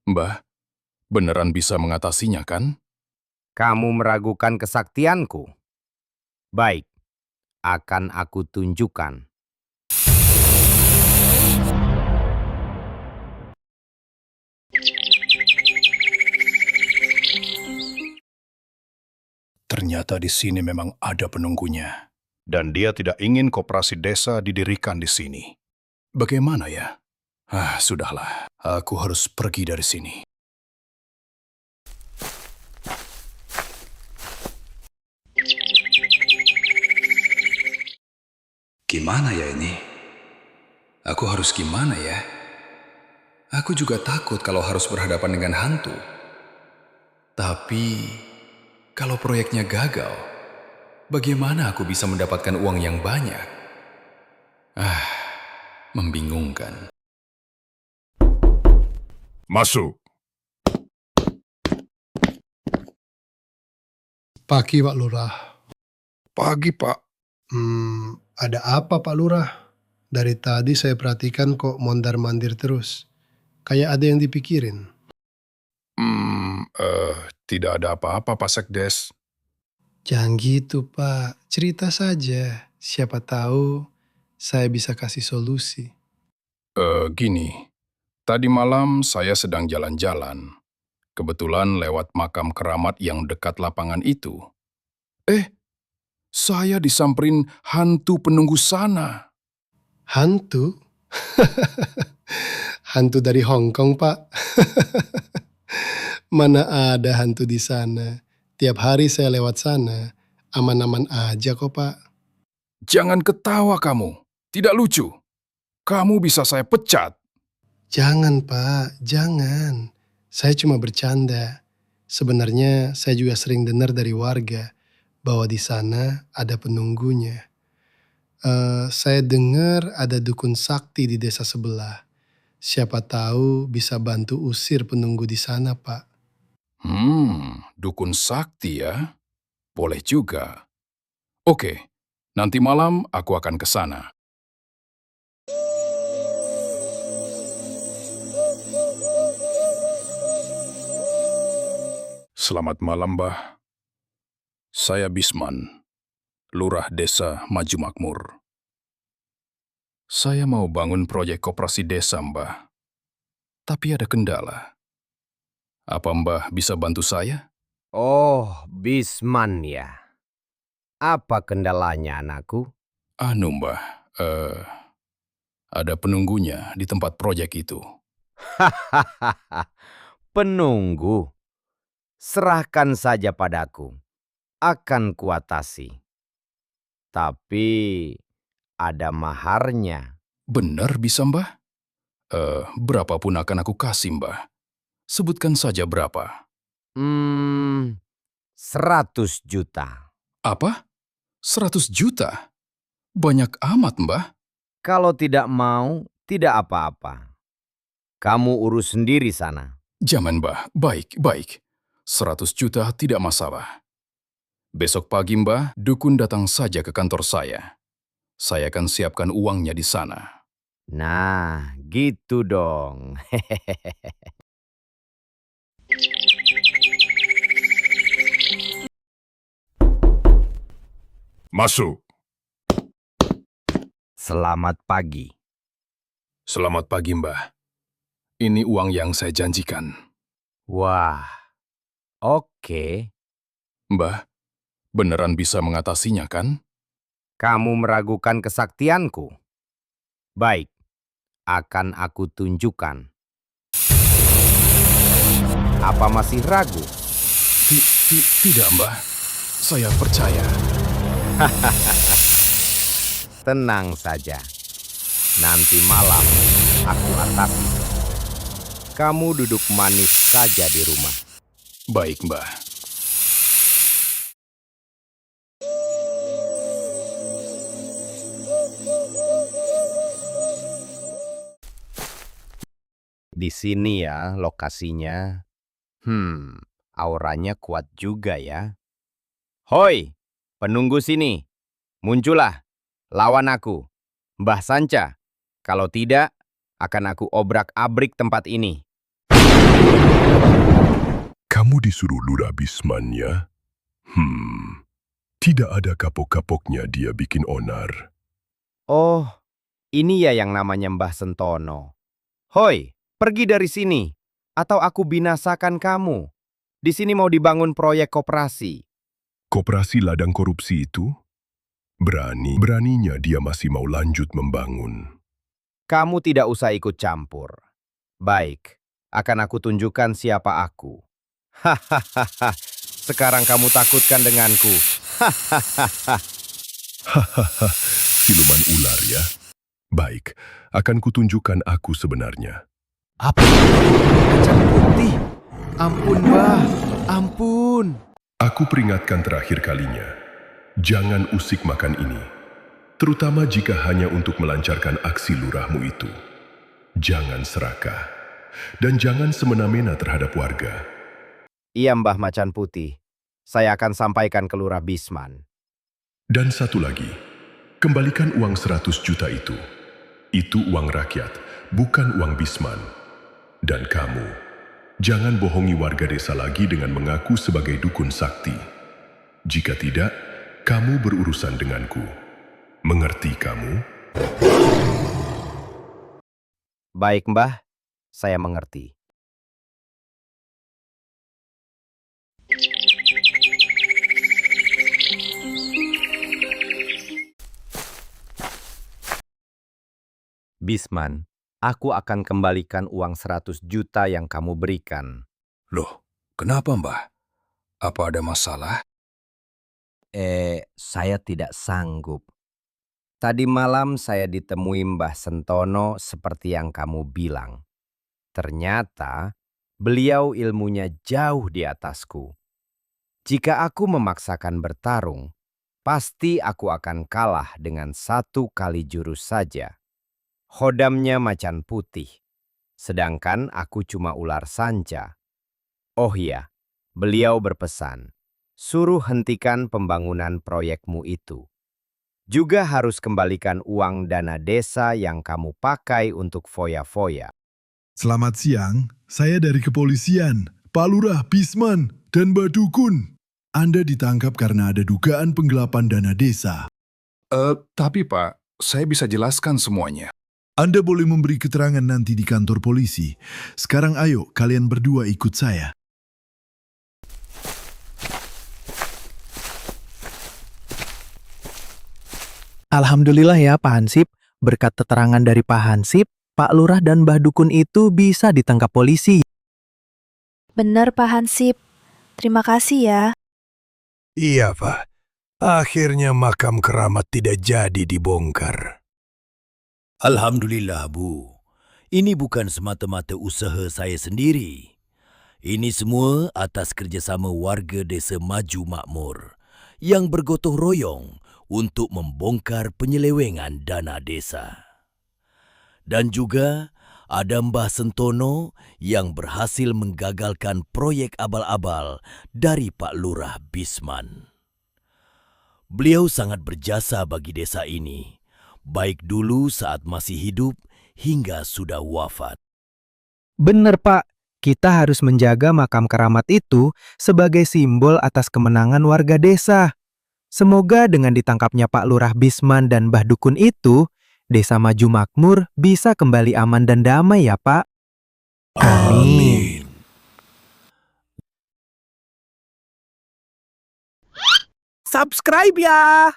Mbah, beneran bisa mengatasinya kan? Kamu meragukan kesaktianku? Baik, akan aku tunjukkan. Ternyata di sini memang ada penunggunya. Dan dia tidak ingin koperasi desa didirikan di sini. Bagaimana ya? Sudahlah. Aku harus pergi dari sini. Gimana ya ini? Aku harus gimana ya? Aku juga takut kalau harus berhadapan dengan hantu. Tapi, kalau proyeknya gagal, bagaimana aku bisa mendapatkan uang yang banyak? Membingungkan. Masuk. Pagi, Pak Lurah. Pagi, Pak. Ada apa, Pak Lurah? Dari tadi saya perhatikan kok mondar-mandir terus. Kayak ada yang dipikirin. Tidak ada apa-apa, Pak Sekdes. Jangan gitu, Pak. Cerita saja. Siapa tahu saya bisa kasih solusi. Gini, tadi malam saya sedang jalan-jalan. Kebetulan lewat makam keramat yang dekat lapangan itu. Saya disamperin hantu penunggu sana. Hantu? Hantu dari Hong Kong, Pak. Mana ada hantu di sana. Tiap hari saya lewat sana. Aman-aman aja kok, Pak. Jangan ketawa kamu. Tidak lucu. Kamu bisa saya pecat. Jangan, Pak. Jangan. Saya cuma bercanda. Sebenarnya saya juga sering dengar dari warga bahwa di sana ada penunggunya. Saya dengar ada dukun sakti di desa sebelah. Siapa tahu bisa bantu usir penunggu di sana, Pak. Dukun sakti ya? Boleh juga. Oke, nanti malam aku akan ke sana. Selamat malam, Mbah. Saya Bisman, Lurah Desa Maju Makmur. Saya mau bangun proyek koperasi desa, Mbah. Tapi ada kendala. Apa Mbah bisa bantu saya? Oh, Bisman ya. Apa kendalanya, anakku? Mbah, ada penunggunya di tempat proyek itu. Hahaha, penunggu. Serahkan saja padaku. Akan kuatasi. Tapi ada maharnya. Benar bisa, Mbah? Berapapun akan aku kasih, Mbah. Sebutkan saja berapa. 100 juta. Apa? 100 juta? Banyak amat, Mbah. Kalau tidak mau, tidak apa-apa. Kamu urus sendiri sana. Jangan, Mbah. Baik. 100 juta tidak masalah. Besok pagi, Mbah, dukun datang saja ke kantor saya. Saya akan siapkan uangnya di sana. Nah, gitu dong. Masuk. Selamat pagi. Selamat pagi, Mbah. Ini uang yang saya janjikan. Wah, oke. Mbah, beneran bisa mengatasinya kan? Kamu meragukan kesaktianku? Baik, akan aku tunjukkan. Apa masih ragu? Tidak, Mbah. Saya percaya. Tenang saja. Nanti malam aku atasi. Kamu duduk manis saja di rumah. Baik, Mbah. Di sini ya lokasinya. Auranya kuat juga ya. Hoi, penunggu sini. Muncullah, lawan aku. Mbah Sanca. Kalau tidak, akan aku obrak-abrik tempat ini. Kamu disuruh Lurah Bisman ya? Tidak ada kapok-kapoknya dia bikin onar. Oh, ini ya yang namanya Mbah Sentono. Hoi, pergi dari sini, atau aku binasakan kamu. Di sini mau dibangun proyek koperasi. Koperasi ladang korupsi itu? Beraninya dia masih mau lanjut membangun. Kamu tidak usah ikut campur. Baik, akan aku tunjukkan siapa aku. Hahaha, sekarang kamu takutkan denganku. Hahaha, siluman ular ya? Baik, akan kutunjukkan aku sebenarnya. Apa? Macan putih? Ampun, Mbah. Ampun. Aku peringatkan terakhir kalinya. Jangan usik makan ini. Terutama jika hanya untuk melancarkan aksi lurahmu itu. Jangan serakah. Dan jangan semena-mena terhadap warga. Iya, Mbah Macan Putih. Saya akan sampaikan ke Lurah Bisman. Dan satu lagi, kembalikan uang 100 juta itu. Itu uang rakyat, bukan uang Bisman. Dan kamu, jangan bohongi warga desa lagi dengan mengaku sebagai dukun sakti. Jika tidak, kamu berurusan denganku. Mengerti kamu? Baik, Mbah. Saya mengerti. Bisman, aku akan kembalikan uang 100 juta yang kamu berikan. Loh, kenapa Mbah? Apa ada masalah? Saya tidak sanggup. Tadi malam saya ditemui Mbah Sentono seperti yang kamu bilang. Ternyata beliau ilmunya jauh di atasku. Jika aku memaksakan bertarung, pasti aku akan kalah dengan 1 kali jurus saja. Hodamnya macan putih, sedangkan aku cuma ular sanca. Oh iya, beliau berpesan, suruh hentikan pembangunan proyekmu itu. Juga harus kembalikan uang dana desa yang kamu pakai untuk foya-foya. Selamat siang, saya dari kepolisian, Pak Lurah Bisman dan Mbak Dukun. Anda ditangkap karena ada dugaan penggelapan dana desa. Tapi Pak, saya bisa jelaskan semuanya. Anda boleh memberi keterangan nanti di kantor polisi. Sekarang ayo, kalian berdua ikut saya. Alhamdulillah ya Pak Hansip, berkat keterangan dari Pak Hansip, Pak Lurah dan Mbah Dukun itu bisa ditangkap polisi. Benar Pak Hansip. Terima kasih ya. Iya, Pak. Akhirnya makam keramat tidak jadi dibongkar. Alhamdulillah, Bu. Ini bukan semata-mata usaha saya sendiri. Ini semua atas kerjasama warga Desa Maju Makmur yang bergotong royong untuk membongkar penyelewengan dana desa. Dan juga ada Mbah Sentono yang berhasil menggagalkan proyek abal-abal dari Pak Lurah Bisman. Beliau sangat berjasa bagi desa ini, baik dulu saat masih hidup hingga sudah wafat. Benar Pak, kita harus menjaga makam keramat itu sebagai simbol atas kemenangan warga desa. Semoga dengan ditangkapnya Pak Lurah Bisman dan Mbah Dukun itu, Desa Maju Makmur bisa kembali aman dan damai ya Pak. Amin. Subscribe ya!